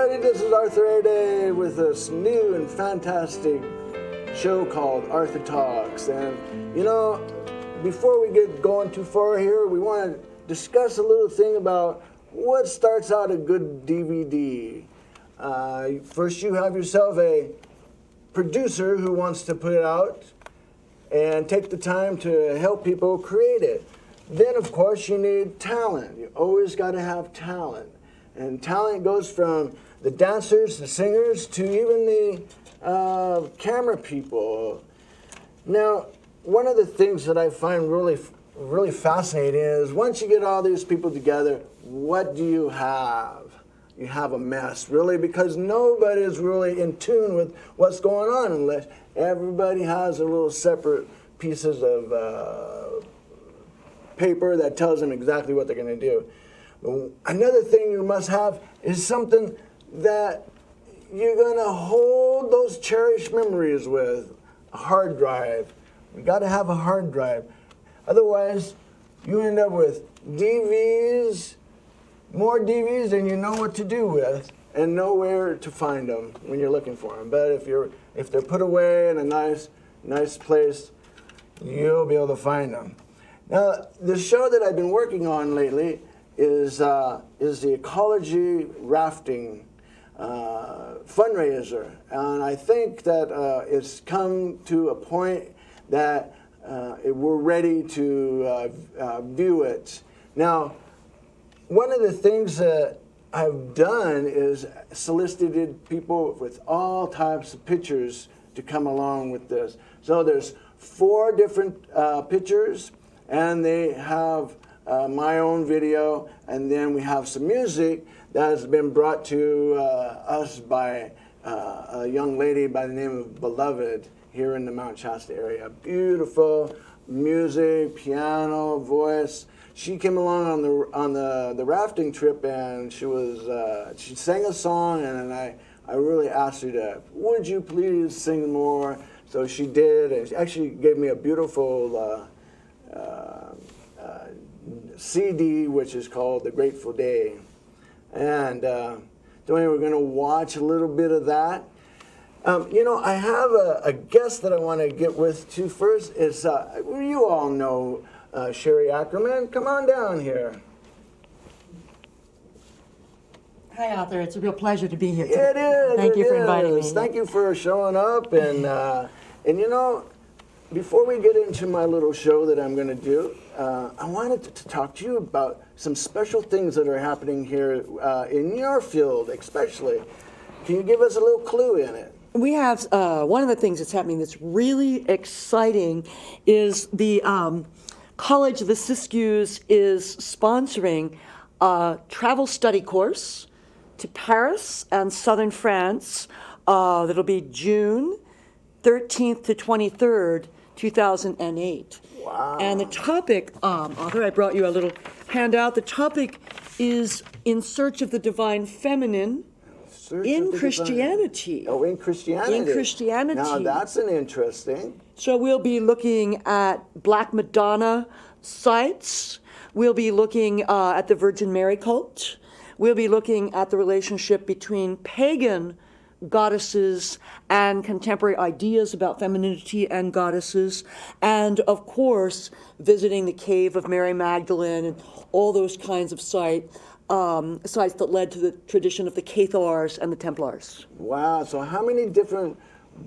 everybody, this is Arthur Aday with this new and fantastic show called Arthur Talks. And you know, before we get going too far here, we want to discuss a little thing about what starts out a good DVD. First, you have yourself a producer who wants to put it out and take the time to help people create it. Then, of course, you need talent. You always got to have talent. And talent goes from the dancers, the singers, to even the camera people. Now, one of the things that I find really fascinating is once you get all these people together, what do you have? You have a mess, really, because nobody is really in tune with what's going on unless everybody has a little separate pieces of paper that tells them exactly what they're going to do. Another thing you must have is something that you're going to hold those cherished memories with, a hard drive. You got to have a hard drive. Otherwise, you end up with DVDs, more DVDs than you know what to do with, and nowhere to find them when you're looking for them. But if they're put away in a nice place, you'll be able to find them. Now, the show that I've been working on lately is the ecology rafting fundraiser, and I think that it's come to a point that we're ready to view it. Now, one of the things that I've done is solicited people with all types of pictures to come along with this. So there's 4 different pictures, and they have my own video, and then we have some music that has been brought to us by a young lady by the name of Beloved here in the Mount Shasta area. Beautiful music, piano, voice. She came along on the rafting trip, and she sang a song, and I really asked her to, would you please sing more? So she did, and she actually gave me a beautiful CD, which is called The Grateful Day. And so anyway, we're going to watch a little bit of that. You know, I have a guest that I want to get with too first. Is you all know Sherry Ackerman. Come on down here. Hi, Arthur. It's a real pleasure to be here today. It is. Thank you for inviting me. Thank you for showing up. And you know, before we get into my little show that I'm going to do, I wanted to talk to you about some special things that are happening here in your field, especially. Can you give us a little clue in it? We have one of the things that's happening that's really exciting is the College of the Siskiyous is sponsoring a travel study course to Paris and southern France. That'll be June 13th to 23rd, 2008. Wow. And the topic, Arthur, I brought you a little handout. The topic is In Search of the Divine Feminine in Christianity. Oh, in Christianity. In Christianity. Now, that's an interesting. So we'll be looking at Black Madonna sites. We'll be looking at the Virgin Mary cult. We'll be looking at the relationship between pagan goddesses and contemporary ideas about femininity and goddesses, and of course visiting the cave of Mary Magdalene and all those kinds of sites that led to the tradition of the Cathars and the Templars. Wow, so how many different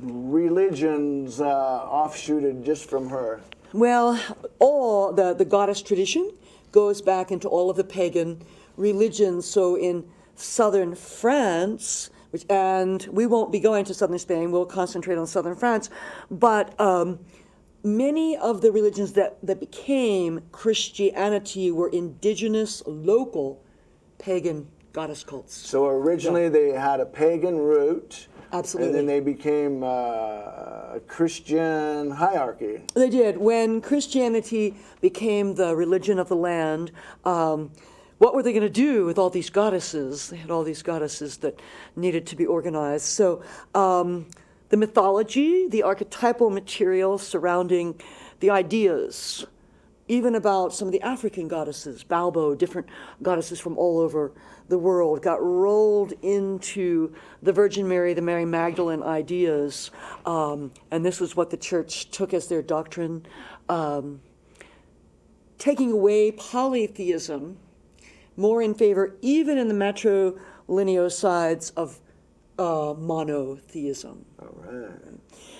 religions offshooted just from her? Well, all the goddess tradition goes back into all of the pagan religions. So in southern France, and we won't be going to southern Spain, we'll concentrate on southern France, but many of the religions that became Christianity were indigenous, local pagan goddess cults. So originally they had a pagan root. Absolutely. And then they became a Christian hierarchy. They did. When Christianity became the religion of the land, what were they going to do with all these goddesses? They had all these goddesses that needed to be organized. So the mythology, the archetypal material surrounding the ideas even about some of the African goddesses, Balbo, different goddesses from all over the world, got rolled into the Virgin Mary, the Mary Magdalene ideas, and this was what the church took as their doctrine, taking away polytheism, more in favor, even in the matrilineal sides, of monotheism. All right.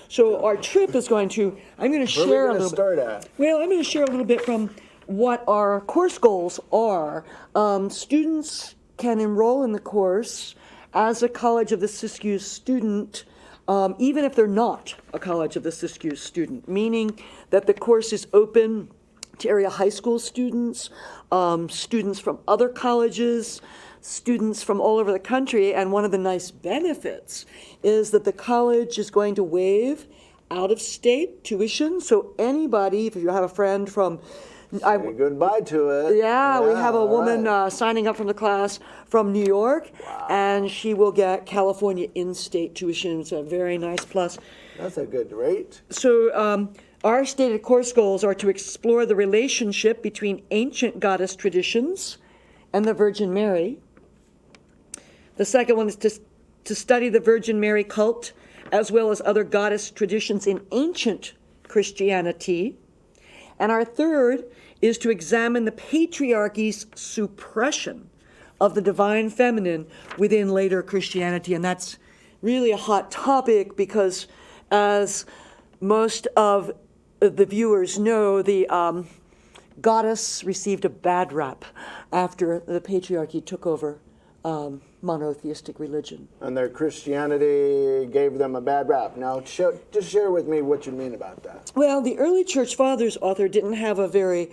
So our trip is going to, I'm going to share a little Start at? Well, I'm going to share a little bit from what our course goals are. Students can enroll in the course as a College of the Siskiyou student, even if they're not a College of the Siskiyou student, meaning that the course is open to area high school students, students from other colleges, students from all over the country, and one of the nice benefits is that the college is going to waive out-of-state tuition, so anybody, if you have a friend from... Say goodbye to it. Yeah, we have a woman right. signing up from the class from New York, and she will get California in-state tuition. It's a very nice plus. That's a good rate. So our stated course goals are to explore the relationship between ancient goddess traditions and the Virgin Mary. The second one is to study the Virgin Mary cult as well as other goddess traditions in ancient Christianity. And our third is to examine the patriarchy's suppression of the divine feminine within later Christianity. And that's really a hot topic because, as most of the viewers know, the goddess received a bad rap after the patriarchy took over monotheistic religion. And their Christianity gave them a bad rap. Now, just share with me what you mean about that. Well, the early church fathers, Arthur, didn't have a very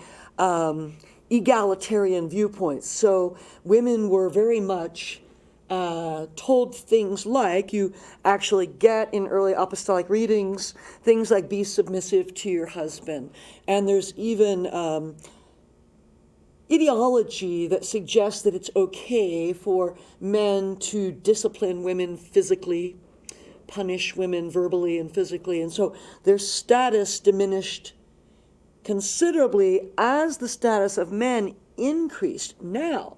egalitarian viewpoint. So women were very much told things like, you actually get in early apostolic readings, things like be submissive to your husband. And there's even ideology that suggests that it's okay for men to discipline women physically, punish women verbally and physically. And so their status diminished considerably as the status of men increased. Now,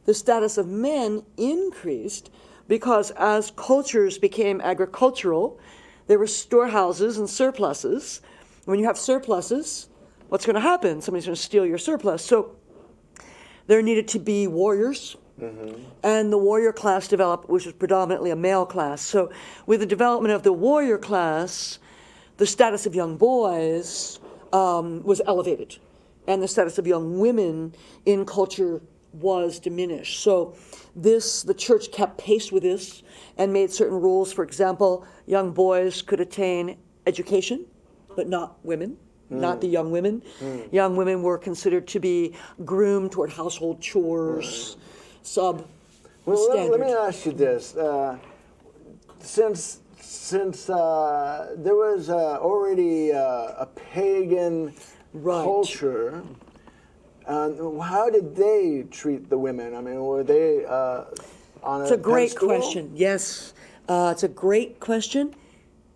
the status of men increased because as cultures became agricultural, there were storehouses and surpluses. When you have surpluses, what's going to happen? Somebody's going to steal your surplus. So there needed to be warriors, and the warrior class developed, which was predominantly a male class. So with the development of the warrior class, the status of young boys was elevated, and the status of young women in culture was diminished. So the church kept pace with this and made certain rules. For example, young boys could attain education, but not women. Not the young women. Young women were considered to be groomed toward household chores, substandard. Well, let me ask you this: since there was already a pagan culture, how did they treat the women? I mean, were they on It's a great pedestal? question. Yes, it's a great question.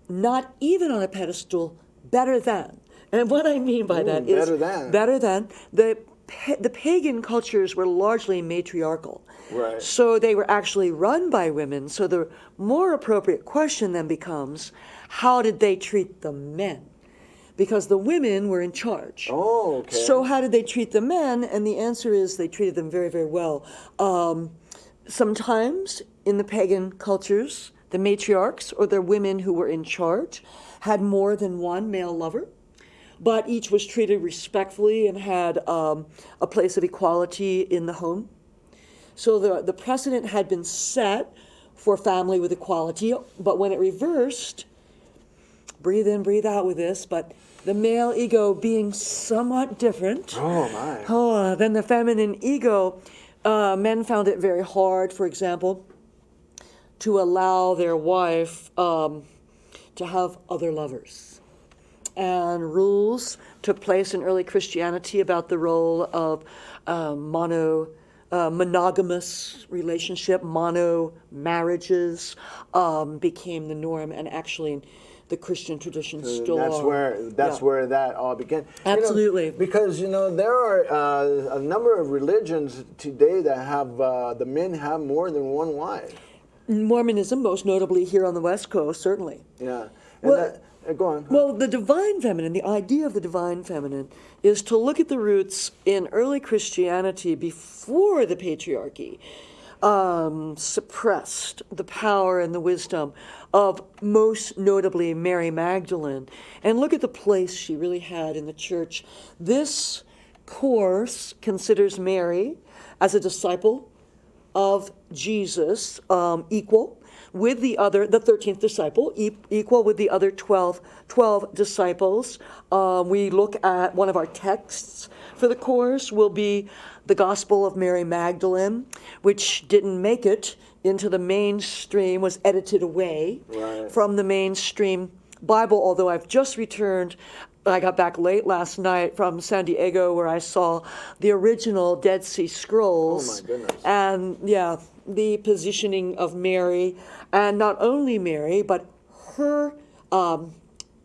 Not even on a pedestal. Better than. And what I mean by that is better than the pagan cultures were largely matriarchal. Right. So they were actually run by women. So the more appropriate question then becomes, how did they treat the men? Because the women were in charge. Oh, okay. So how did they treat the men? And the answer is they treated them very, very well. Sometimes in the pagan cultures, the matriarchs or the women who were in charge had more than one male lover, but each was treated respectfully and had a place of equality in the home. So the precedent had been set for family with equality, but when it reversed, breathe in, breathe out with this, but the male ego being somewhat different than the feminine ego, men found it very hard, for example, to allow their wife to have other lovers. And rules took place in early Christianity about the role of monogamous relationship, mono marriages became the norm. And actually, the Christian traditions And still are. that's Yeah. where that all began. Absolutely. Because there are a number of religions today that have the men have more than one wife. Mormonism, most notably here on the West Coast, certainly. Yeah. Well, Go on. Well, the divine feminine, the idea of the divine feminine, is to look at the roots in early Christianity before the patriarchy suppressed the power and the wisdom of most notably Mary Magdalene, and look at the place she really had in the church. This course considers Mary as a disciple of Jesus, equal with the 13th disciple, equal with the other 12 disciples. We look at one of our texts for the course will be the Gospel of Mary Magdalene, which didn't make it into the mainstream, was edited away from the mainstream Bible, although I've just returned. I got back late last night from San Diego where I saw the original Dead Sea Scrolls. Oh my goodness. And yeah, the positioning of Mary, and not only Mary, but her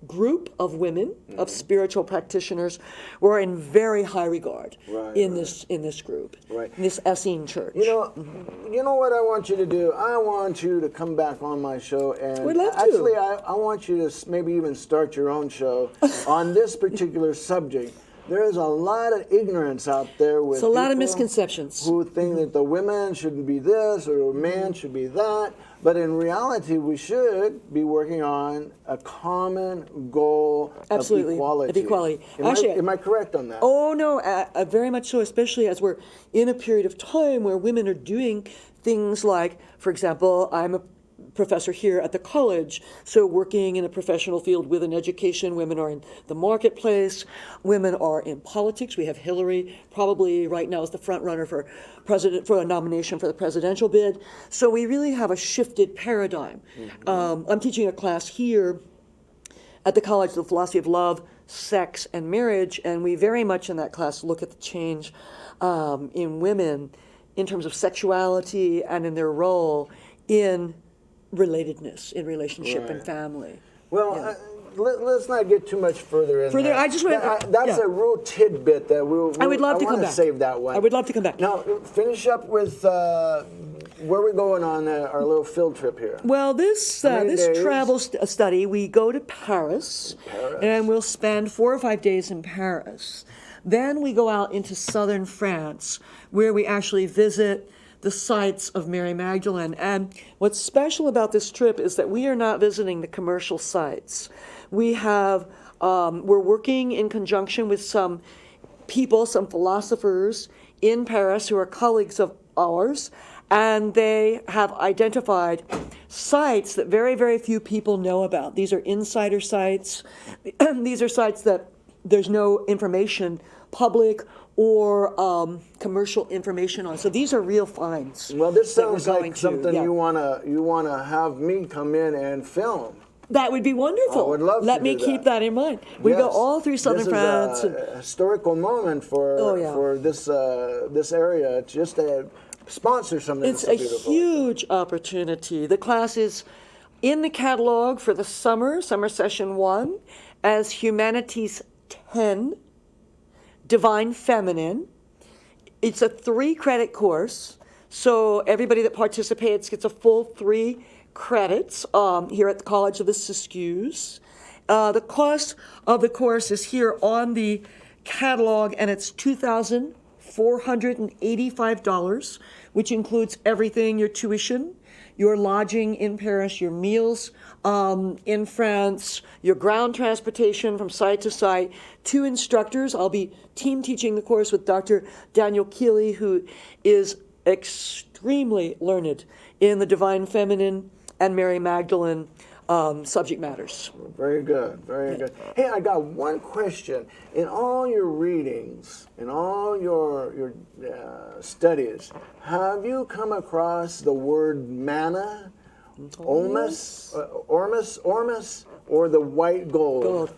group of women, of spiritual practitioners, were in very high regard in this group, in this Essene church. You know what I want you to do? I want you to come back on my show, and We'd love to. actually, I want you to maybe even start your own show on this particular subject. There is a lot of ignorance out there with It's a lot of people misconceptions. who think that the women shouldn't be this or the man should be that. But in reality, we should be working on a common goal of equality. Am I correct on that? Oh, no, very much so, especially as we're in a period of time where women are doing things like, for example, I'm a professor here at the college, so working in a professional field with an education. Women are in the marketplace. Women are in politics. We have Hillary probably right now is the front runner for a nomination for the presidential bid. So we really have a shifted paradigm. I'm teaching a class here at the college, the philosophy of love, sex, and marriage, and we very much in that class look at the change in women in terms of sexuality and in their role in relatedness, in relationship and family. Well, let's not get too much further in there. I just want that's a real tidbit that I would love to come back. Save that one. I would love to come back. Now, finish up with where we're going on our little field trip here. Well, this travel study, we go to Paris, and we'll spend 4 or 5 days in Paris. Then we go out into southern France, where we actually visit the sites of Mary Magdalene. And what's special about this trip is that we are not visiting the commercial sites. We have, we're working in conjunction with some people, some philosophers in Paris who are colleagues of ours, and they have identified sites that very, very few people know about. These are insider sites. These are sites that there's no information, public or commercial information on. So these are real finds. Well, this sounds like something you wanna have me come in and film. That would be wonderful. I would love to Let me keep that in mind. We go all through southern France. This is a historical moment for this area, just to sponsor something. It's a huge opportunity. The class is in the catalog for the summer session 1, as Humanities 10, Divine Feminine. It's a 3-credit course, so everybody that participates gets a full 3 credits here at the College of the Siskiyous. The cost of the course is here on the catalog, and it's $2,485, which includes everything: your tuition, your lodging in Paris, your meals in France, your ground transportation from site to site, 2 instructors. I'll be team teaching the course with Dr. Daniel Keeley, who is extremely learned in the Divine Feminine and Mary Magdalene subject matters. Very good, very good. Hey, I got one question. In all your readings, in all your studies, have you come across the word manna, ormus, or the white gold?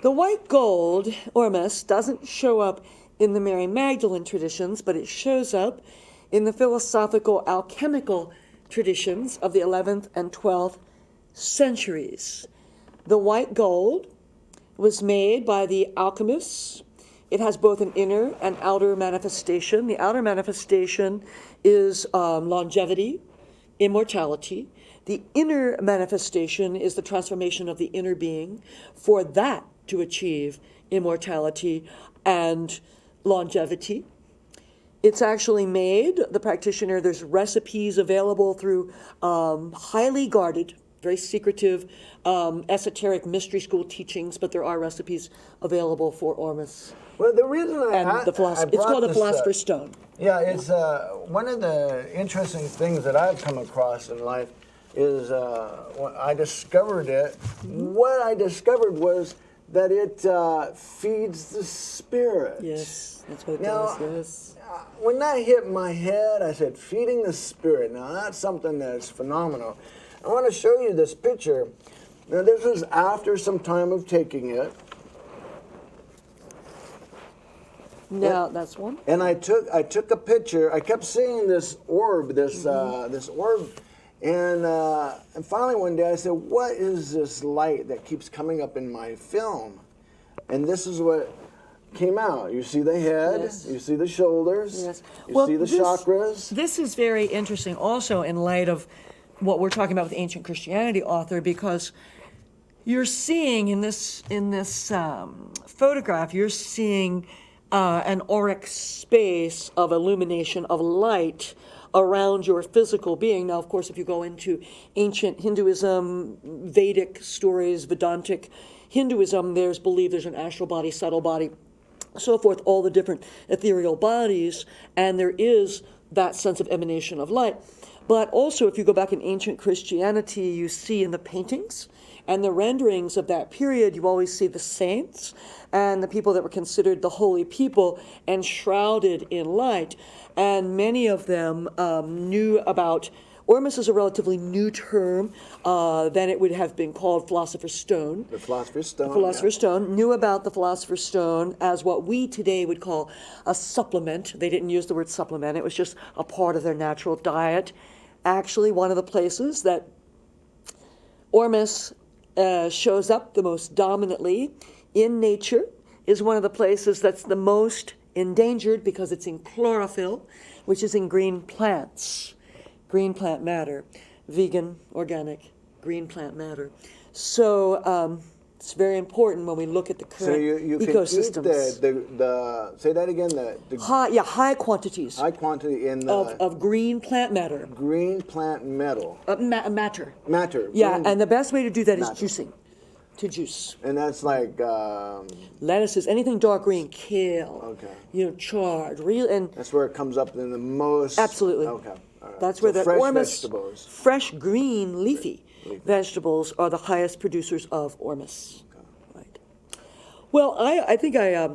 The white gold, ormus, doesn't show up in the Mary Magdalene traditions, but it shows up in the philosophical alchemical traditions of the 11th and 12th centuries. The white gold was made by the alchemists. It has both an inner and outer manifestation. The outer manifestation is longevity, immortality. The inner manifestation is the transformation of the inner being for that to achieve immortality and longevity. It's actually made, the practitioner, there's recipes available through highly guarded, very secretive, esoteric mystery school teachings, but there are recipes available for ormus. Well, the reason It's called a philosopher's stone. Yeah, it's one of the interesting things that I've come across in life is when I discovered it. What I discovered was that it feeds the spirit. Yes, that's what it does, yes. When that hit my head, I said, feeding the spirit. Now, that's something that's phenomenal. I want to show you this picture. Now, this is after some time of taking it. Now, that's one. And I took a picture. I kept seeing this orb, this orb. And finally one day I said, what is this light that keeps coming up in my film? And this is what came out. You see the head, yes. You see the shoulders, yes. You see the chakras. This is very interesting also in light of what we're talking about with ancient Christianity, Arthur, because you're seeing in this photograph, you're seeing an auric space of illumination, of light around your physical being. Now, of course, if you go into ancient Hinduism, Vedic stories, Vedantic Hinduism, there's an astral body, subtle body, so forth, all the different ethereal bodies, and there is that sense of emanation of light. But also, if you go back in ancient Christianity, you see in the paintings and the renderings of that period, you always see the saints and the people that were considered the holy people enshrouded in light. And many of them knew about, ormus is a relatively new term, then it would have been called philosopher's stone. The philosopher's stone. The philosopher's stone, knew about the philosopher's stone as what we today would call a supplement. They didn't use the word supplement, it was just a part of their natural diet. Actually, one of the places that ormus shows up the most dominantly in nature is one of the places that's the most endangered because it's in chlorophyll, which is in green plants, green plant matter, vegan, organic, green plant matter. So it's very important when we look at the current ecosystems. Can eat the say that again, high quantities. High quantity in of green plant matter. Green plant metal. Matter. Matter. Yeah, green and the best way to do that is matter. juicing. To juice. And that's like lettuces, anything dark green, kale. Okay. Chard, and that's where it comes up in the most. Absolutely. Okay. All right. That's where the fresh ormus, vegetables. fresh green leafy vegetables are the highest producers of ormus. Okay. Right. Well, I think I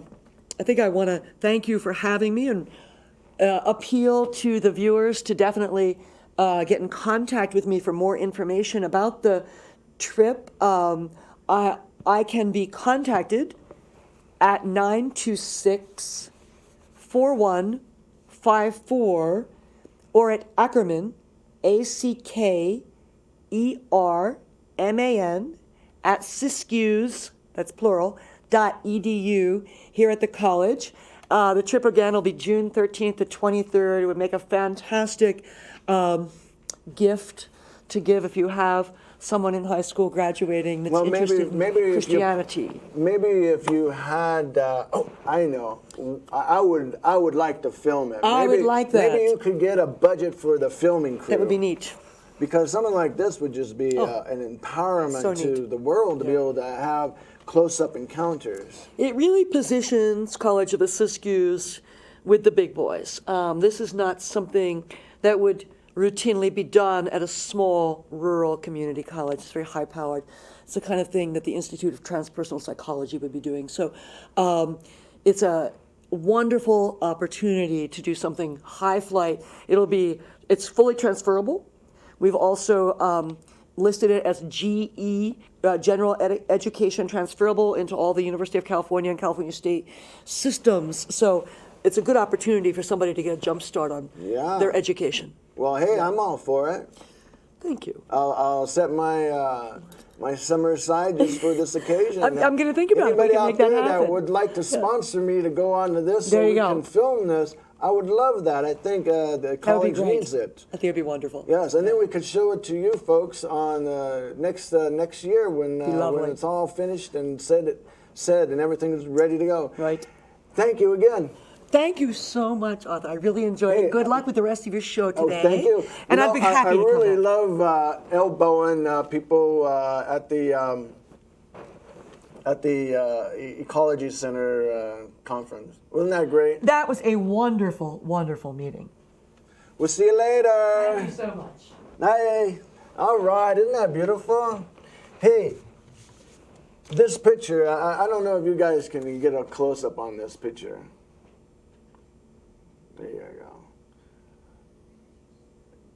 want to thank you for having me and appeal to the viewers to definitely get in contact with me for more information about the trip. I can be contacted at 926-4154 or at Ackerman, ACKERMAN, at Siskiyous, that's plural, .edu here at the college. The trip again will be June 13th to 23rd. It would make a fantastic gift to give if you have someone in high school graduating that's interested in Christianity. Maybe if you had, I know, I would like to film it. I would like that. Maybe you could get a budget for the filming crew. That would be neat. Because something like this would just be an empowerment to the world to be able to have close-up encounters. It really positions College of the Siskiyous with the big boys. This is not something that would routinely be done at a small rural community college. It's very high-powered. It's the kind of thing that the Institute of Transpersonal Psychology would be doing. So it's a wonderful opportunity to do something high flight. It's fully transferable. We've also listed it as GE, General Education, transferable into all the University of California and California State systems. So it's a good opportunity for somebody to get a jump start on their education. Well, hey, I'm all for it. Thank you. I'll set my my summer side just for this occasion. I'm going to think about it if I Anybody can out make that there happen. that would like to sponsor me to go on to this There so you we go. can film this, I would love that. I think the That would be college great. needs it. I think it'd be wonderful. Yes, and then we could show it to you folks on next year when lovely. it's all finished and said and everything is ready to go. Right. Thank you again. Thank you so much, Arthur. I really enjoyed Hey, it. Good luck with the rest of your show today. Oh, thank you. And You I'd know, be happy I to come really back. love elbowing people at the Ecology Center conference. Wasn't that great? That was a wonderful, wonderful meeting. We'll see you later. Thank you so much. Hey, all right, isn't that beautiful? Hey, this picture, I don't know if you guys can get a close-up on this picture. There you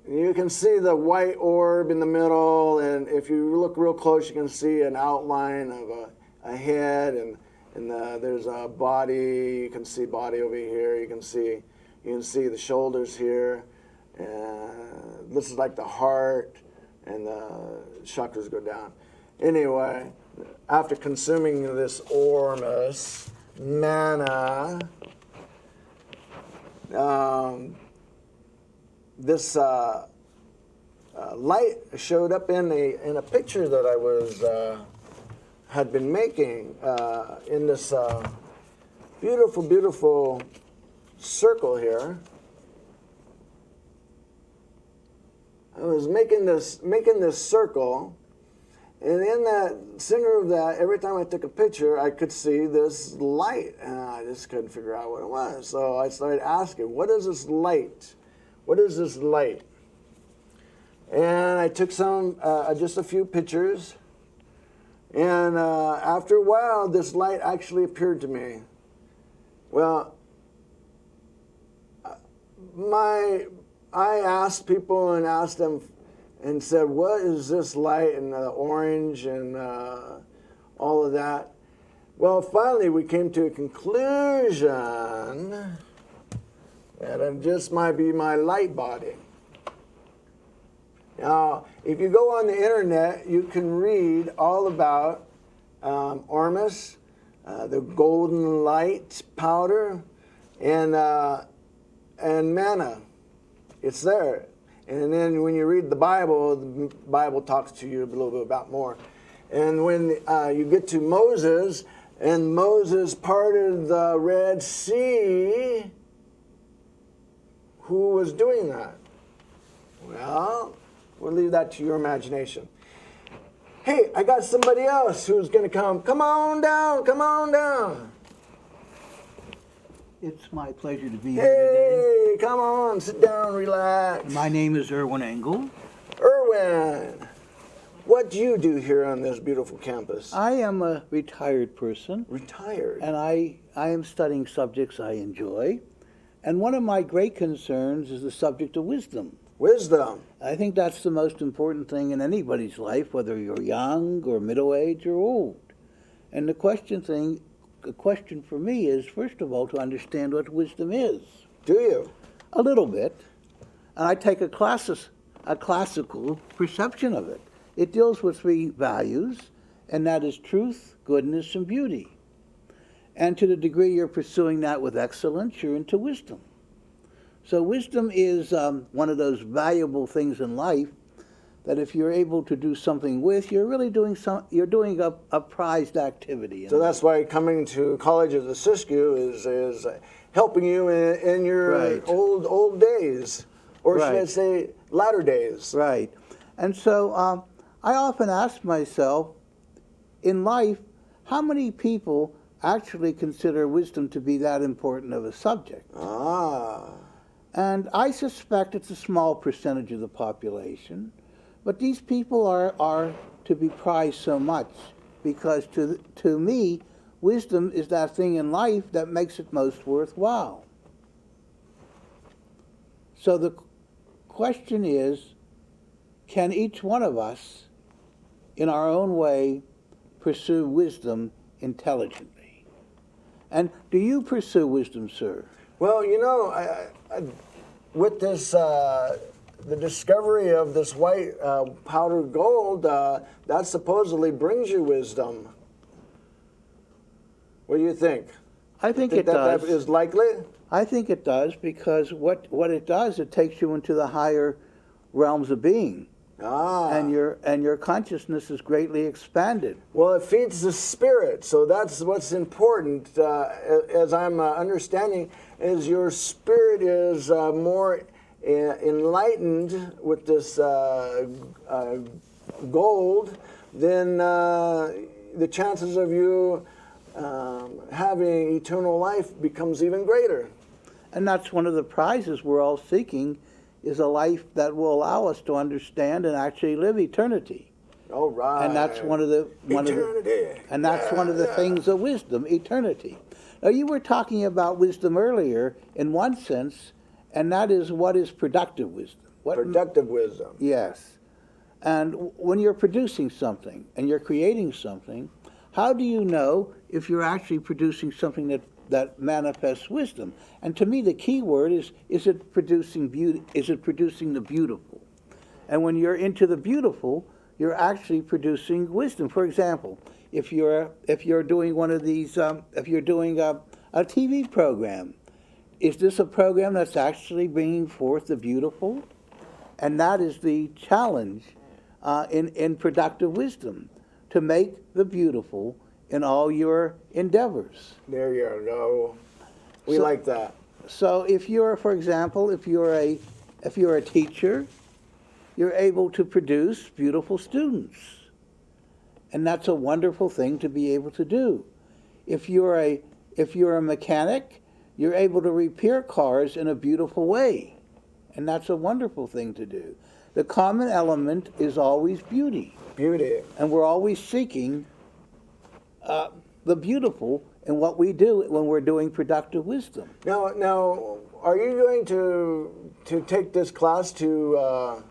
go. You can see the white orb in the middle, and if you look real close, you can see an outline of a head, and there's a body. You can see body over here. You can see the shoulders here. This is like the heart, and the chakras go down. Anyway, after consuming this ormus, manna, this light showed up in a picture that I had been making in this beautiful, beautiful circle here. I was making this circle, and in that center of that, every time I took a picture, I could see this light, and I just couldn't figure out what it was. So I started asking, what is this light? What is this light? And I took just a few pictures, and after a while, this light actually appeared to me. Well, I asked people and asked them and said, what is this light and the orange and all of that? Well, finally we came to a conclusion that it just might be my light body. Now, if you go on the internet, you can read all about ormus, the golden light powder, and manna. It's there. And then when you read the Bible talks to you a little bit about more. And when you get to Moses, and Moses parted the Red Sea, who was doing that? Well, we'll leave that to your imagination. Hey, I got somebody else who's going to come. Come on down, come on down. It's my pleasure to be here today. Hey, come on, sit down, relax. My name is Erwin Engel. Erwin, what do you do here on this beautiful campus? I am a retired person, Retired. and I am studying subjects I enjoy. And one of my great concerns is the subject of wisdom. Wisdom. I think that's the most important thing in anybody's life, whether you're young or middle-aged or old. And the question for me is, first of all, to understand what wisdom is. Do you? A little bit. And I take a classical perception of it. It deals with three values, and that is truth, goodness, and beauty. And to the degree you're pursuing that with excellence, you're into wisdom. So wisdom is one of those valuable things in life that if you're able to do something with, you're really doing a prized activity. So that's why coming to college as a Siskiyou is helping you in your Right. old days, or should I Right. say latter days. Right. And so I often ask myself, in life, how many people actually consider wisdom to be that important of a subject? Ah. And I suspect it's a small percentage of the population, but these people are to be prized so much because to me, wisdom is that thing in life that makes it most worthwhile. So the question is, can each one of us, in our own way, pursue wisdom intelligently? And do you pursue wisdom, sir? Well, you know, with this the discovery of this white powdered gold, that supposedly brings you wisdom. What do you think? I think Think it that does. that is likely? I think it does, because what it does, it takes you into the higher realms of being, Ah. and your consciousness is greatly expanded. Well, it feeds the spirit, so that's what's important. As I'm understanding, is your spirit is more enlightened with this gold, then the chances of you having eternal life becomes even greater. And that's one of the prizes we're all seeking, is a life that will allow us to understand and actually live eternity. All right. And that's one of the Eternity. and that's one of the things of wisdom, eternity. Now, you were talking about wisdom earlier in one sense, and that is, what is productive wisdom? Productive wisdom. Yes. And when you're producing something and you're creating something, how do you know if you're actually producing something that manifests wisdom? And to me, the key word is it producing beauty? Is it producing the beautiful? And when you're into the beautiful, you're actually producing wisdom. For example, if you're doing one of these, if you're doing a TV program, is this a program that's actually bringing forth the beautiful? And that is the challenge in productive wisdom, to make the beautiful in all your endeavors. There you go. We like that. So if you're, for example, if you're a teacher, you're able to produce beautiful students. And that's a wonderful thing to be able to do. If you're a mechanic, you're able to repair cars in a beautiful way. And that's a wonderful thing to do. The common element is always beauty. Beauty. And we're always seeking the beautiful in what we do when we're doing productive wisdom. Now, are you going to take this class to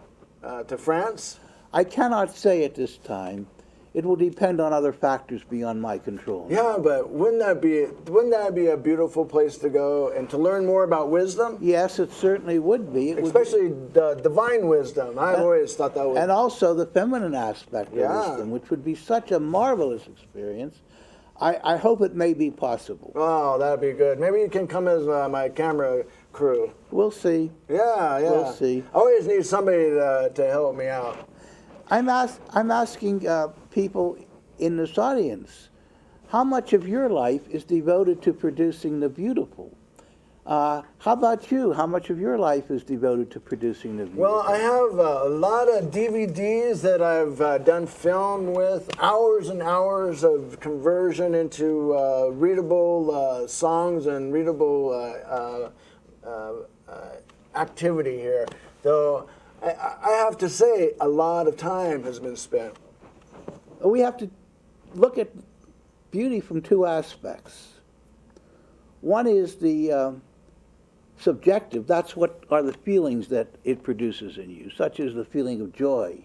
France? I cannot say at this time. It will depend on other factors beyond my control. Yeah, but wouldn't that be a beautiful place to go and to learn more about wisdom? Yes, it certainly would be. Especially the divine wisdom. I've always thought that was. And also the feminine aspect of wisdom, which would be such a marvelous experience. I hope it may be possible. Oh, that'd be good. Maybe you can come as my camera crew. We'll see. Yeah. We'll see. I always need somebody to help me out. I'm asking people in this audience, how much of your life is devoted to producing the beautiful? How about you? How much of your life is devoted to producing the beautiful? Well, I have a lot of DVDs that I've done film with, hours and hours of conversion into readable songs and readable activity here. So I have to say, a lot of time has been spent. We have to look at beauty from two aspects. One is the subjective. That's what are the feelings that it produces in you, such as the feeling of joy.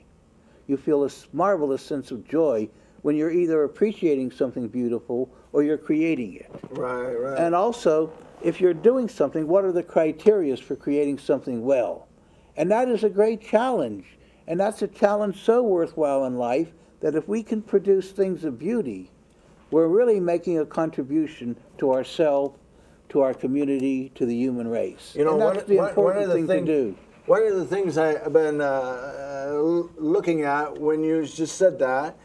You feel a marvelous sense of joy when you're either appreciating something beautiful or you're creating it. Right. And also, if you're doing something, what are the criteria for creating something well? And that is a great challenge. And that's a challenge so worthwhile in life that if we can produce things of beauty, we're really making a contribution to ourselves, to our community, to the human race. You know, and that's the important thing to do. One of the things I've been looking at when you just said that,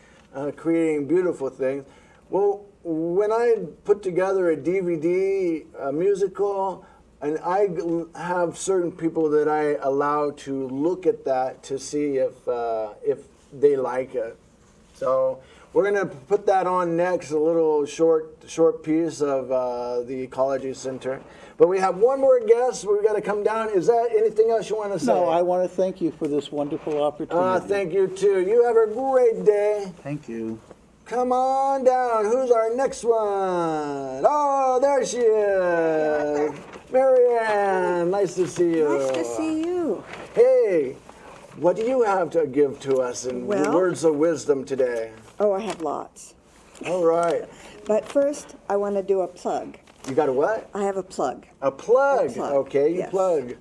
creating beautiful things, well, when I put together a DVD, a musical, and I have certain people that I allow to look at that to see if they like it. So we're going to put that on next, a little short piece of the Ecology Center. But we have one more guest. We've got to come down. Is that anything else you want to say? No, I want to thank you for this wonderful opportunity. Thank you, too. You have a great day. Thank you. Come on down. Who's our next one? Oh, there she is. Marianne, nice to see you. Nice to see you. Hey, what do you have to give to us in words of wisdom today? Oh, I have lots. All right. But first, I want to do a plug. You got a what? I have a plug. A plug. A plug, Okay, you yes. plug.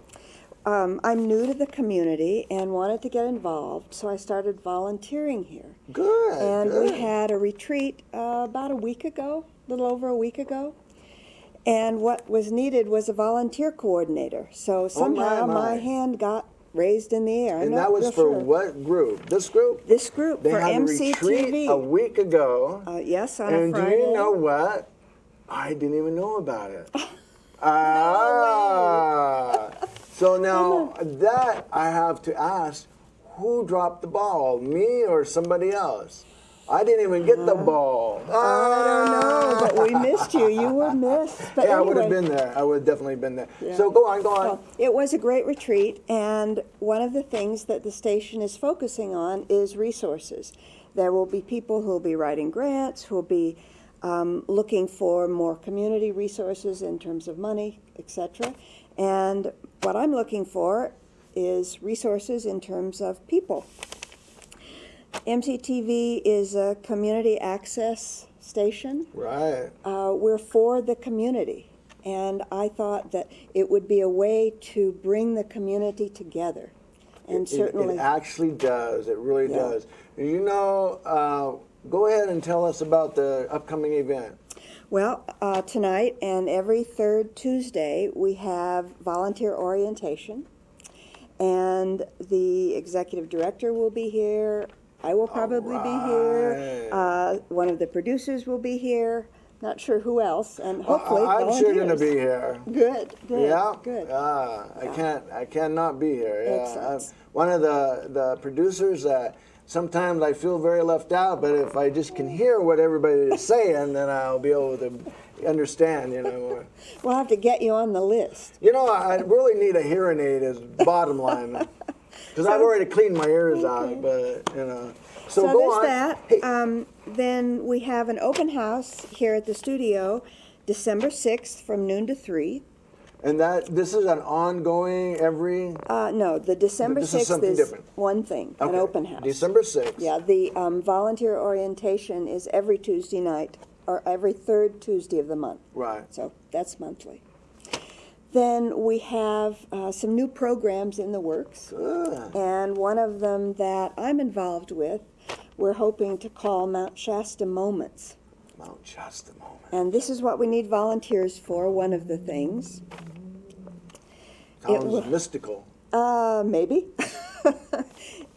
I'm new to the community and wanted to get involved, so I started volunteering here. Good. And good. we had a retreat about a week ago, a little over a week ago. And what was needed was a volunteer coordinator. So somehow my hand got raised in the air. I'm And not that was real for sure. what group? This group? This group They for had a retreat MCTV. a week ago. Yes, on a And do Friday. you know what? I didn't even know about it. So now that I have to ask, who dropped the ball, me or somebody else? I didn't even get the ball. I don't know, but we missed you. You were missed. But Yeah, I would have anyway. been there. I would have definitely been there. Yeah. So go on. Well, it was a great retreat, and one of the things that the station is focusing on is resources. There will be people who will be writing grants, who will be looking for more community resources in terms of money, etc. And what I'm looking for is resources in terms of people. MCTV is a community access station. Right. We're for the community, and I thought that it would be a way to bring the community together. And certainly, It actually does. It really Yeah. does. You know, go ahead and tell us about the upcoming event. well, tonight and every third Tuesday, we have volunteer orientation, and the executive director will be here. I will probably be here. One of the producers will be here. Not sure who else, and hopefully I'm sure going to volunteers. be here. Good, good, Yeah. good. I cannot be here. Yeah. Excellent. One of the producers that sometimes I feel very left out, but if I just can hear what everybody is saying, then I'll be able to understand. You know. We'll have to get you on the list. You know, I really need a hearing aid. Is bottom line. Because I've already cleaned my ears out, but you know. So go there's on. that. Hey, Then we have an open house here at the studio, December 6th from noon to 3. and this is an ongoing every. No, the December This is 6th something is different. one thing, an Okay, open house. December 6th. Yeah, the volunteer orientation is every Tuesday night, or every third Tuesday of the month. Right. So that's monthly. Then we have some new programs in the works. Good. And one of them that I'm involved with, we're hoping to call Mount Shasta Moments. Mount Shasta moment. And this is what we need volunteers for, one of the things. Sounds will- mystical. Maybe.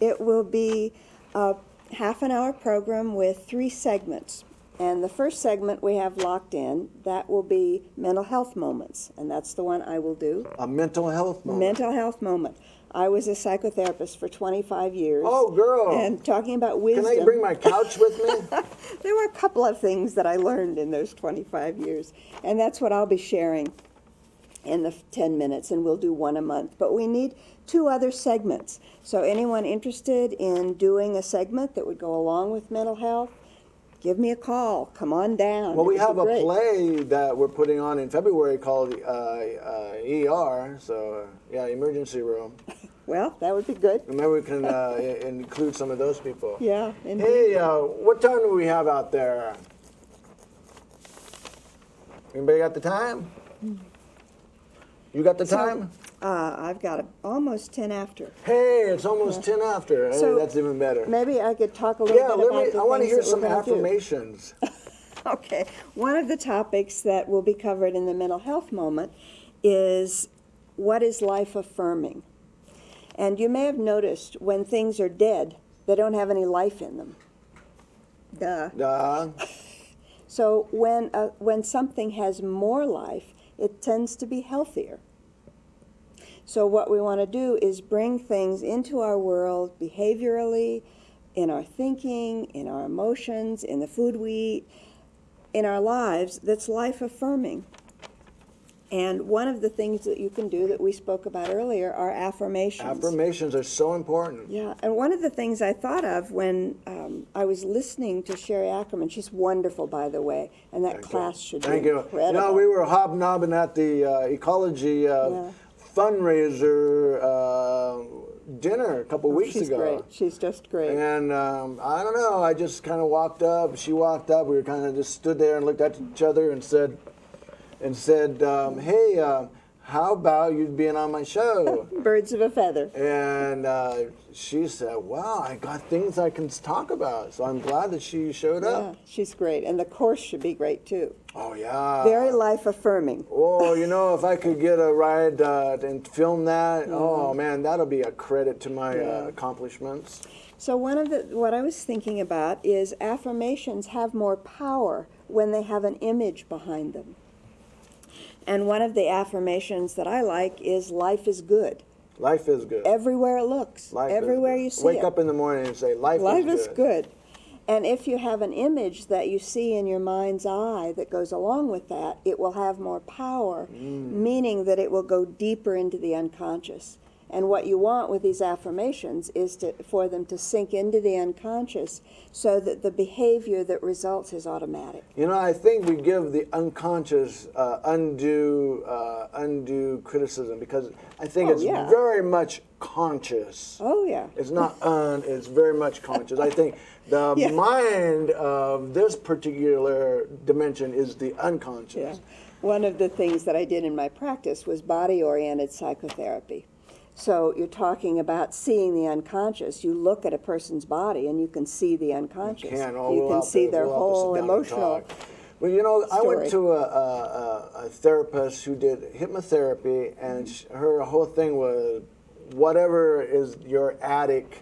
It will be a half-an-hour program with 3 segments. And the first segment we have locked in, that will be mental health moments. And that's the one I will do. A mental health moment. Mental health moment. I was a psychotherapist for 25 years. Oh, girl. And talking about wisdom. Can I bring my couch with me? There were a couple of things that I learned in those 25 years. And that's what I'll be sharing in the 10 minutes, and we'll do one a month. But we need 2 other segments. So anyone interested in doing a segment that would go along with mental health, give me a call. Come on down. Well, we It would have be a great. play that we're putting on in February called ER, so yeah, emergency room. Well, that would be good. And maybe we can include some of those people. Yeah, indeed. Hey, what time do we have out there? Anybody got the time? You got the time? I've got almost 10 after. Hey, it's almost 10 after. Hey, So, that's even better. Maybe I could talk a little Yeah, bit about the I want to things hear that we're some gonna do. affirmations. Okay. One of the topics that will be covered in the mental health moment is what is life affirming? And you may have noticed when things are dead, they don't have any life in them. Duh. So when something has more life, it tends to be healthier. So what we want to do is bring things into our world behaviorally, in our thinking, in our emotions, in the food we eat, in our lives that's life affirming. And one of the things that you can do that we spoke about earlier are affirmations. Affirmations are so important. Yeah, and one of the things I thought of when I was listening to Sherry Ackerman, she's wonderful, by the way, and that class should Thank be you. incredible. No, we were hobnobbing at the ecology fundraiser dinner a couple weeks She's ago. great. She's just great. And I don't know, I just kind of walked up, she walked up, we were kind of just stood there and looked at each other and said, hey, how about you being on my show? Birds of a feather. And she said, wow, I got things I can talk about. So I'm glad that she showed Yeah, up. she's great. And the course should be great, too. Oh, yeah. Very life-affirming. Oh, you know, if I could get a ride and film that, oh, man, that'll be a credit to my accomplishments. So what I was thinking about is affirmations have more power when they have an image behind them. And one of the affirmations that I like is life is good. Life is good. Everywhere it looks, Life everywhere is good. you see Wake it. up in the morning and say, life Is good. And if you have an image that you see in your mind's eye that goes along with that, it will have more power, meaning that it will go deeper into the unconscious. And what you want with these affirmations is for them to sink into the unconscious so that the behavior that results is automatic. You know, I think we give the unconscious undue criticism because I think it's very much conscious. Oh, yeah. It's not it's very much conscious. I think the mind of this particular dimension is the unconscious. Yeah. One of the things that I did in my practice was body-oriented psychotherapy. So you're talking about seeing the unconscious. You look at a person's body and you can see the unconscious. You can see their whole emotional. Well, you know, I went story. to a therapist who did hypnotherapy, and her whole thing was, whatever is your attic,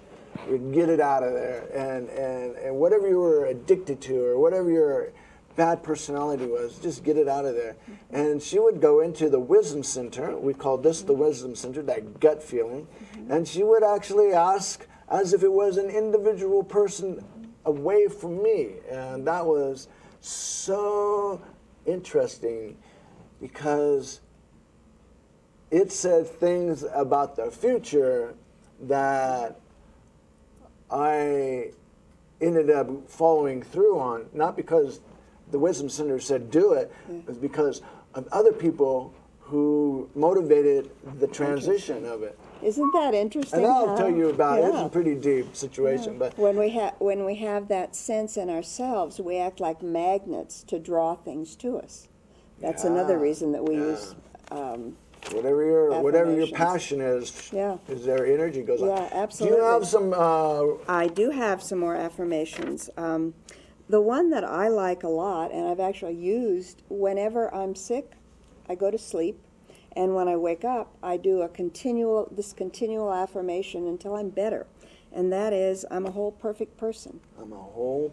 you get it out of there, and whatever you were addicted to or whatever your bad personality was, just get it out of there. And she would go into the wisdom center. We called this the wisdom center, that gut feeling. And she would actually ask as if it was an individual person away from me. And that was so interesting because it said things about the future that I ended up following through on, not because the Wisdom Center said do it, is because of other people who motivated the transition of it. Isn't that interesting? And I'll tell you about it. It's a pretty deep situation. But when we have that sense in ourselves, we act like magnets to draw things to us. That's another reason that we use whatever your passion is their energy goes on. Yeah, absolutely. Do you have some? I do have some more affirmations. The one that I like a lot, and I've actually used whenever I'm sick, I go to sleep, and when I wake up, I do this continual affirmation until I'm better, and that is, I'm a whole perfect person. I'm a whole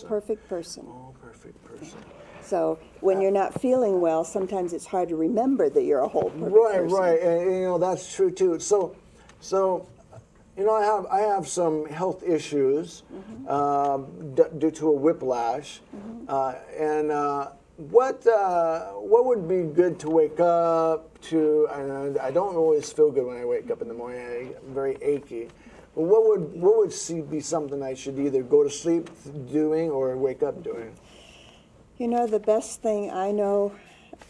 perfect person. Whole perfect person. So when you're not feeling well, sometimes it's hard to remember that you're a whole perfect person. Right, and you know that's true too. So. You know, I have some health issues due to a whiplash, and what would be good to wake up to? And I don't always feel good when I wake up in the morning. I'm very achy. But what would be something I should either go to sleep doing or wake up doing? You know, the best thing I know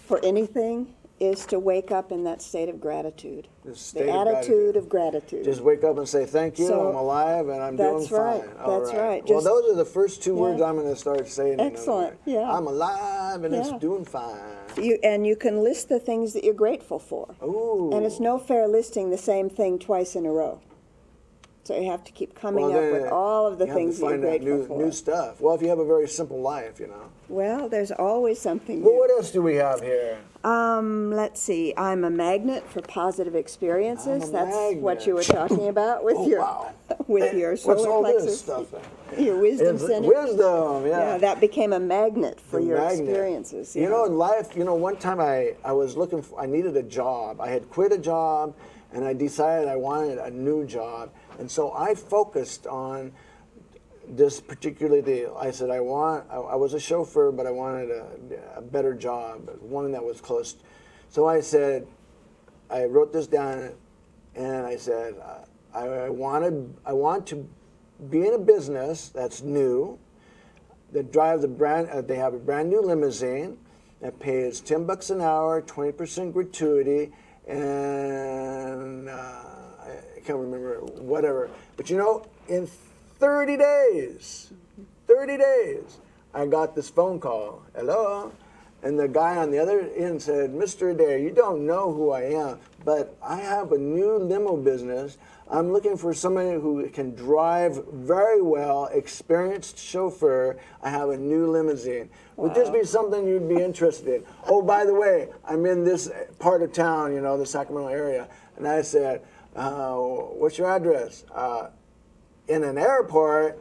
for anything is to wake up in that state of gratitude. The attitude of gratitude. Just wake up and say, thank you, I'm alive, and I'm doing fine. That's right. Well, those are the first two words I'm going to start saying. Excellent, I'm alive, and it's doing fine. You can list the things that you're grateful for. Ooh. And it's no fair listing the same thing twice in a row. So you have to keep coming up with all of the things that you're grateful for. New stuff. Well, if you have a very simple life, you know. Well, there's always something Well, new. what else do we have here? Let's see. I'm a magnet for positive experiences. That's magnet. what you were talking about with your What's solar all plexus. this stuff? Your wisdom center. Wisdom, Yeah, that became a magnet for your experiences. You know, in life, one time I was looking for, I needed a job. I had quit a job, and I decided I wanted a new job. And so I focused on this particularly. I said I was a chauffeur, but I wanted a better job, one that was close. So I said, I wrote this down, and I said, I want to be in a business that's new, that drives they have a brand new limousine that pays $10 an hour, 20% gratuity, and I can't remember, whatever. But in 30 days, I got this phone call. Hello? And the guy on the other end said, Mr. Aday, you don't know who I am, but I have a new limo business. I'm looking for somebody who can drive very well, experienced chauffeur. I have a new limousine. Would this be something you'd be interested in? Oh, by the way, I'm in this part of town, you know, the Sacramento area. And I said, what's your address? In an airport.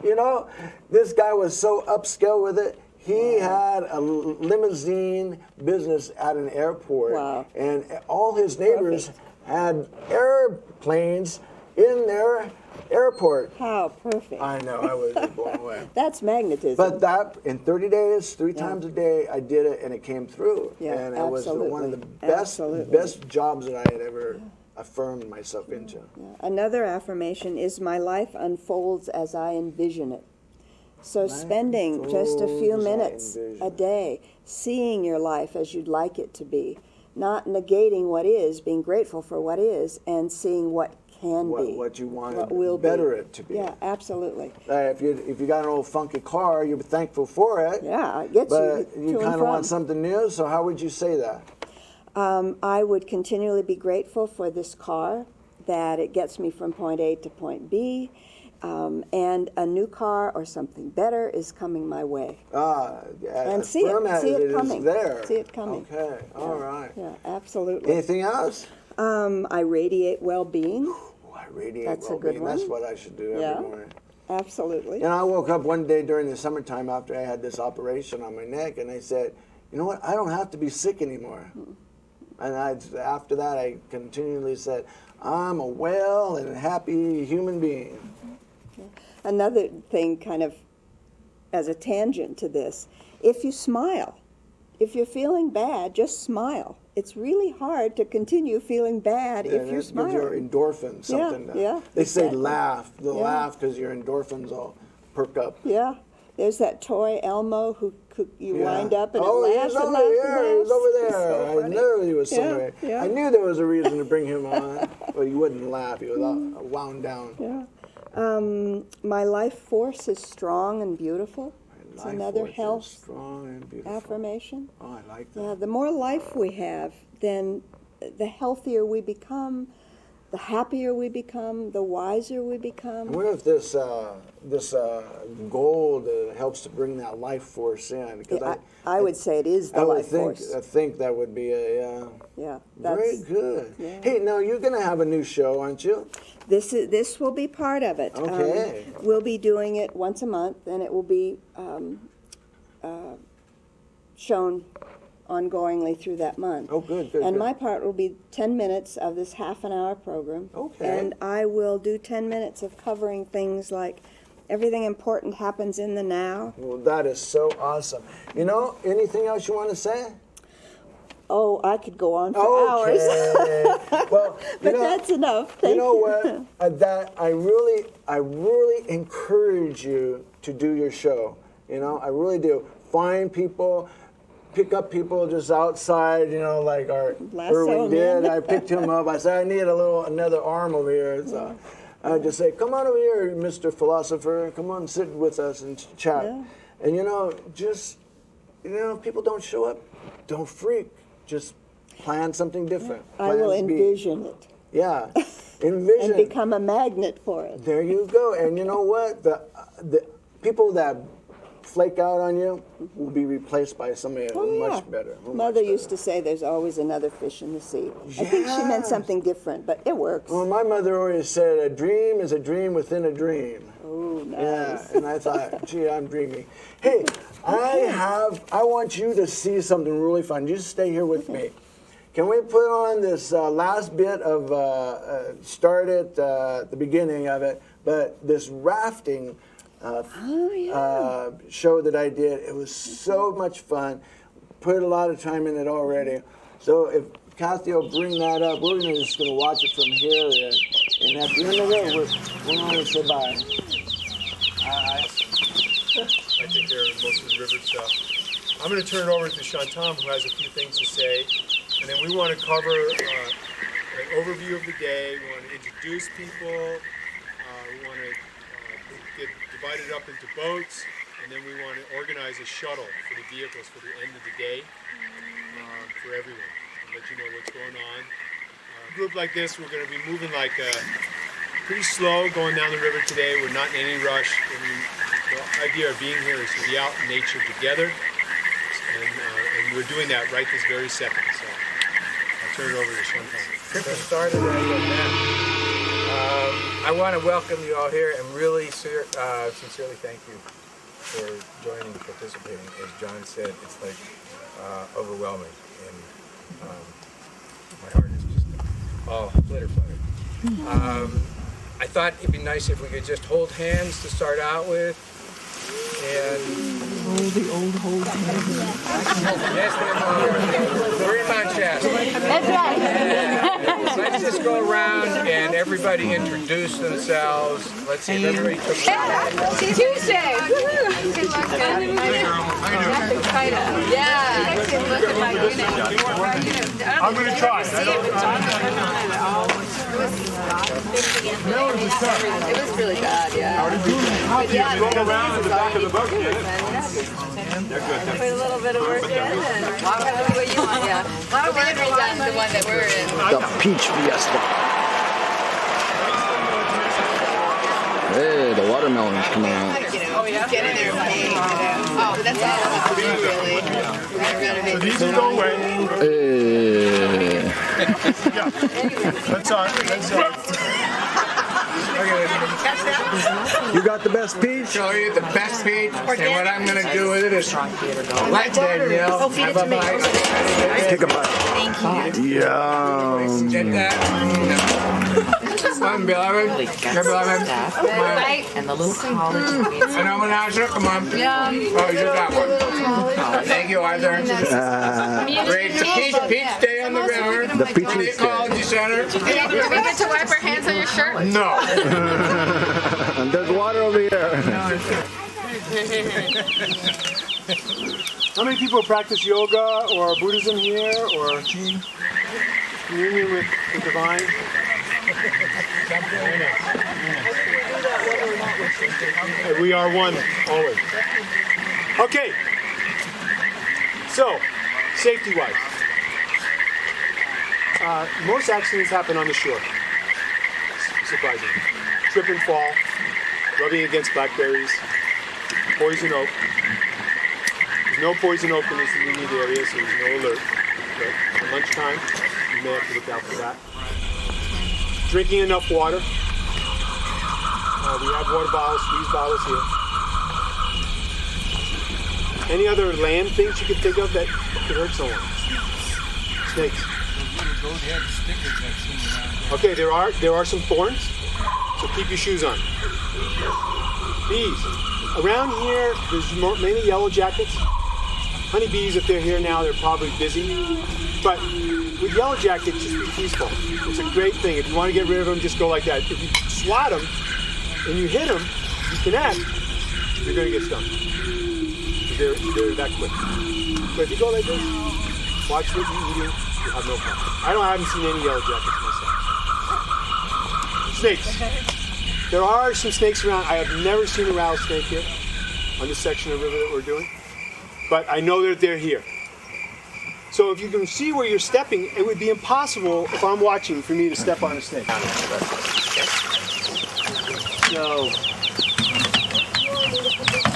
You know, this guy was so upscale with it. He had a limousine business at an airport. Wow. And all his neighbors had airplanes in their airport. How perfect. I know, I was blown away. That's magnetism. But that, in 30 days, 3 times a day, I did it, and it came through. Yeah, and it was one of the absolutely. best jobs that I had ever affirmed myself into. Yeah. Another affirmation is my life unfolds as I envision it. So spending just a few unfolds as I minutes envision a it. day, seeing your life as you'd like it to be, not negating what is, being grateful for what is, and seeing what can be. What you want what to will better be. it to be. Yeah, absolutely. If you got an old funky car, you're thankful for it. Yeah, it gets But you you to kind and of want from. something new. So how would you say that? I would continually be grateful for this car, that it gets me from point A to point B, and a new car or something better is coming my way. And see affirm it is coming. there. See it coming. Okay, all right. Yeah, absolutely. Anything else? I radiate well-being. Oh, I radiate That's a well-being. good one. That's what I should do every Yeah. morning. Absolutely. You know, I woke up one day during the summertime after I had this operation on my neck, and I said, you know what, I don't have to be sick anymore. And after that, I continually said, I'm a well and happy human being. Another thing, kind of as a tangent to this, if you smile, if you're feeling bad, just smile. It's really hard to continue feeling bad if you're Gives your smiling. endorphins something. yeah, They say exactly. laugh. Yeah. Laugh because your endorphins all perk up. Yeah. There's that toy Elmo who you Yeah. wind up and oh, it he laughs was and over laughs there. and He was laughs. over It's there. so I funny. knew he was Yeah, somewhere. yeah. I knew there was a reason to bring him on. Well, he wouldn't laugh. He was wound down. Yeah. My life force is strong and beautiful. It's Life another force is health strong and beautiful. affirmation. Oh, I like that. Yeah, the more life we have, then the healthier we become, the happier we become, the wiser we I become. wonder if this gold helps to bring that life force in. Because Yeah, I would say it is the I would life force. I think that would be a Yeah, very good. yeah. Hey, now you're going to have a new show, aren't you? This will be part of it. Okay. We'll be doing it once a month, and it will be shown ongoingly through that month. Oh, good, good. And good. my part will be 10 minutes of this half-an-hour program. Okay. And I will do 10 minutes of covering things like everything important happens in the now. Well, that is so awesome. You know, anything else you want to say? Oh, I could go on for hours. Okay. Well, But that's enough. You Thank know you. what? That I really encourage you to do your show. You know, I really do. Find people, pick up people just outside. You know, like our Lasso Irwin them did. in. I picked him up. I said, I need another arm over here. So I just say, come on over here, Mr. Philosopher. Come on, sit with us and chat. Yeah. And you know, if people don't show up, don't freak. Just plan something different. I will Plans B. envision it Yeah, envision. and become a magnet for it. There you go. And you know what? The people that flake out on you will be replaced by somebody much better. Mother used to say there's always another fish in the sea. I think she meant Yes. something different, but it works. Well, my mother always said, a dream is a dream within a dream. Oh, nice. Yeah, and I thought, gee, I'm dreaming. Hey, I want you to see something really fun. You just stay here with me. Can we put on this last bit of, start at the beginning of it, but this rafting show that I did, it was so much fun. Put a lot of time in it already. So if Kathy will bring that up, we're just going to watch it from here, and at the end of it, we're going to say bye. I take care of most of the river stuff. I'm going to turn it over to Shantam, who has a few things to say, and then we want to cover an overview of the day. We want to introduce people. We want to get divided up into boats, and then we want to organize a shuttle for the vehicles for the end of the day for everyone, and let you know what's going on. A group like this, we're going to be moving like pretty slow going down the river today. We're not in any rush. The idea of being here is to be out in nature together, and we're doing that right this very second. So I'll turn it over to Chantal. Trip has started as of now. I want to welcome you all here and really sincerely thank you for joining, participating. As John said, it's like overwhelming, and my heart is just all flutter. I thought it'd be nice if we could just hold hands to start out with, and hold hands. Yes, we're in my chest. That's right. Let's just go around and everybody introduce themselves. Let's see if everybody took Tuesday. Good luck, guys. Yeah. Look at my unit. I'm going to try. It was really bad, yeah. But yeah, roll around to the back of the boat. Put a little bit of work in, and what you want, yeah. A lot of work done, the one that we're in. The Peach Fiesta. Hey, the watermelon's coming out. Oh, yeah? Get in there, buddy. Oh, that's all. Really. So these will go away. Hey. Yeah. That's all. You got the best peach? show you the best peach, and what I'm going to do with it is let Danielle have a bite. Take a bite. Thank you. Yum. Get that? Come on, beloved. Come beloved. And the little college. And I'm an Arthur. Come on. Oh, you got one. Thank you, Arthur. Great. The Peach Day on the river. The Peach The Day. Ecology Center. Do we get to wipe our hands on your shirt? No. There's water over here. How many people practice yoga or Buddhism here or communion with the divine? We are one always. Okay. So, safety-wise, most accidents happen on the shore. Surprisingly, trip and fall, rubbing against blackberries, poison oak. There's no poison oak in this immediate area, so there's no alert. But at lunchtime, you may have to look out for that. Drinking enough water. We have water bottles, squeeze bottles here. Any other land things you could think of that could hurt someone? Snakes. Okay, there are some thorns, so keep your shoes on. Bees. Around here, there's mainly yellow jackets. Honeybees, if they're here now, they're probably busy. But with yellow jackets, just be peaceful. It's a great thing. If you want to get rid of them, just go like that. If you swat them and you hit them, you connect, you're going to get stung. They're that quick. But if you go like this, watch what you're eating, you'll have no problem. I haven't seen any yellow jackets myself. Snakes. There are some snakes around. I have never seen a rattlesnake here on this section of river that we're doing. But I know that they're here. So if you can see where you're stepping, it would be impossible if I'm watching for me to step on a snake. So,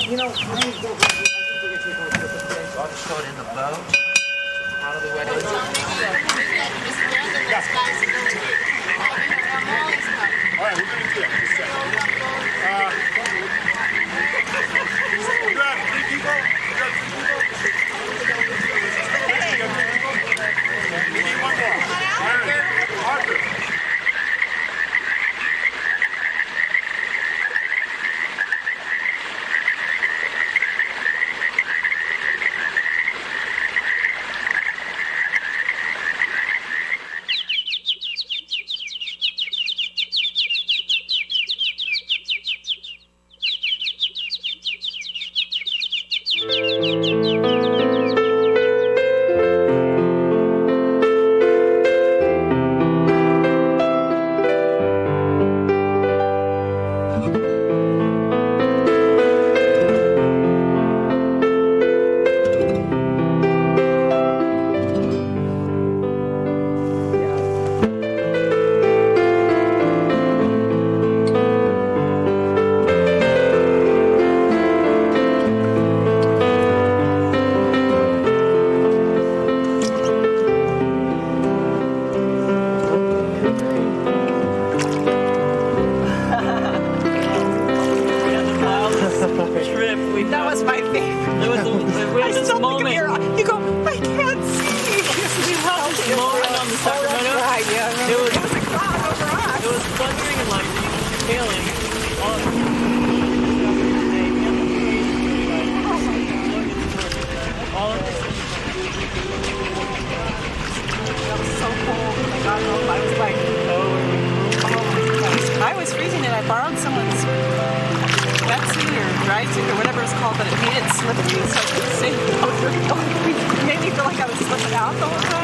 You know, I think we're going to take a look at the place. I'll just throw it in the boat. Out of the way. all right, we're going to do that in a second. We got 3 people. We need one more. Arthur. stick or whatever it's called, but it made it slippery, so I couldn't see. It made me feel like I was slipping out the whole time.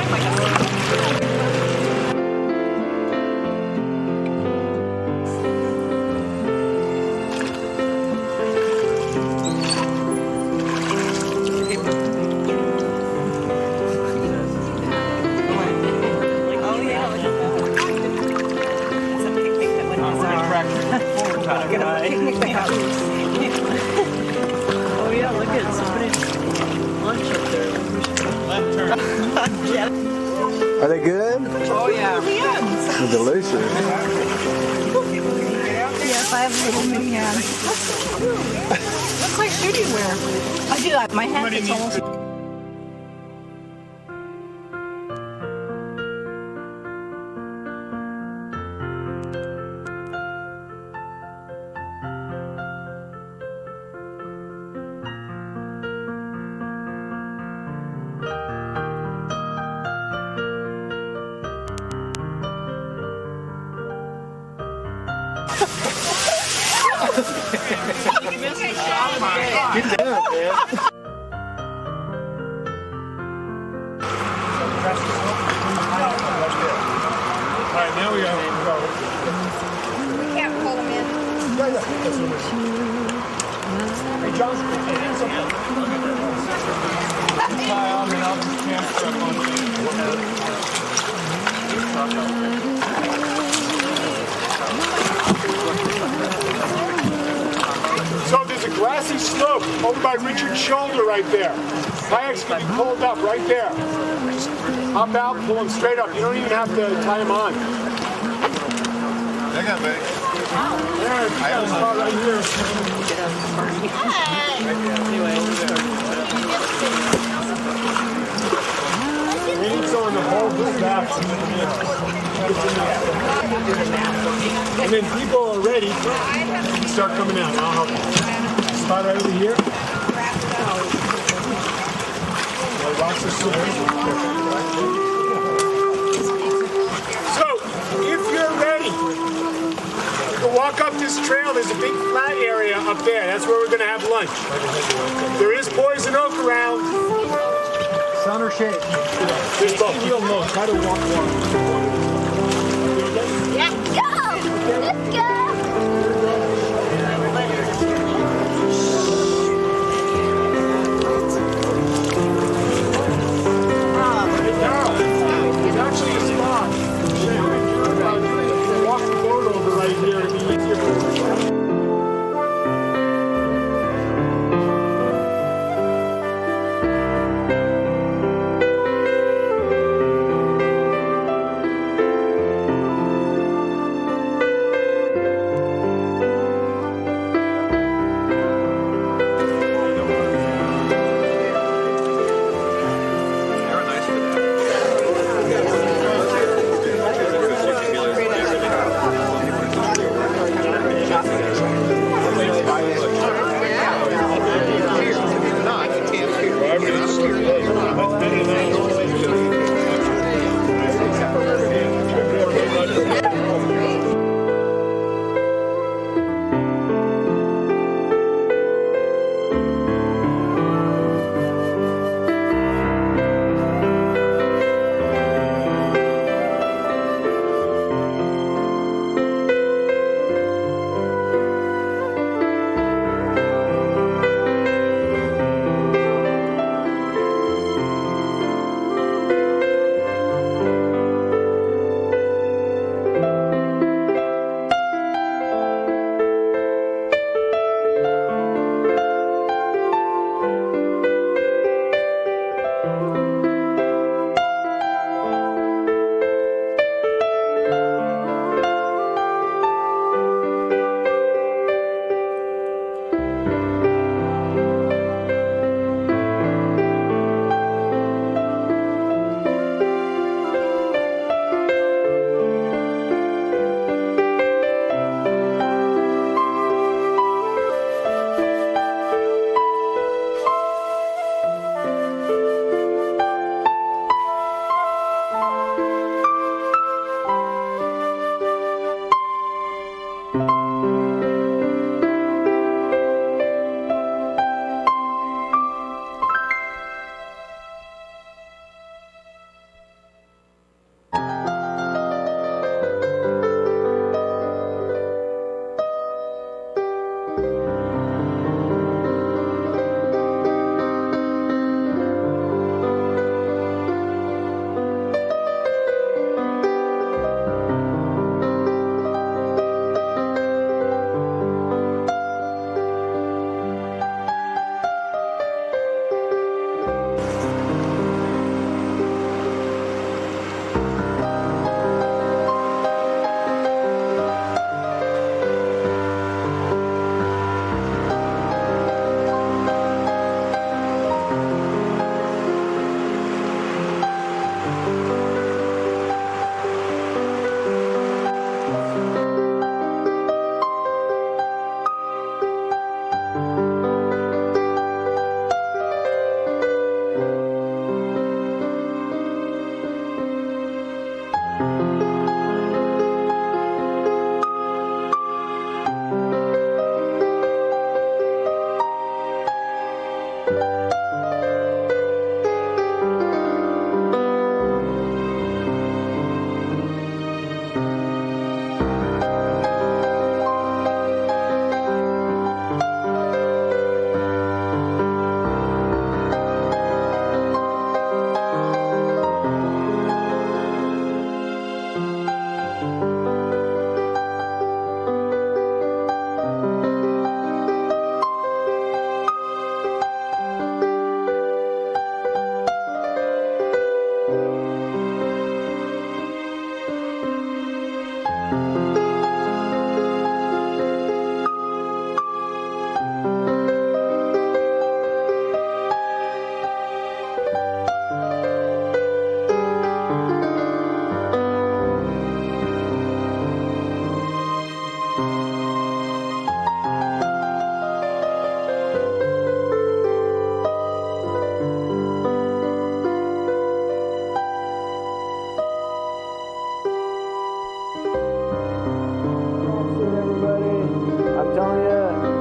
Oh yeah, look at somebody's lunch up there. Left turn. Are they good? Oh yeah. They're delicious. Yes, I have little mini hands. Looks like shooting wear. I do that. My hand is almost. Get down, man. Alright, now we go. Can't pull them in. Yeah, that's what it is. Hey, John. Hi, I'll just camp stuff on So there's a grassy slope over by Richard's shoulder right there. Kayaks can be pulled up right there. Just hop out, pull them straight up. You don't even have to tie them on. I got back. There, you got a spot right here. We need someone to hold the staff. And then people are ready. You start coming out. I'll help you. Spot right over here. Rocks are slippery. So, if you're ready, you can walk up this trail. There's a big flat area up there. That's where we're going to have lunch. There is poison oak around. Sun or shade? There's both. Feel low. Try to walk. Let's go! Let's go! There's actually a spot. Walk the boat over right here. It'd be easier for you.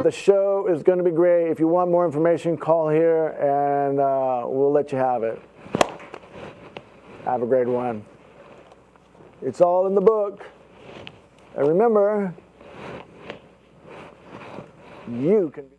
the show is going to be great. If you want more information, call here and we'll let you have it. Have a great one. It's all in the book. And remember, you can be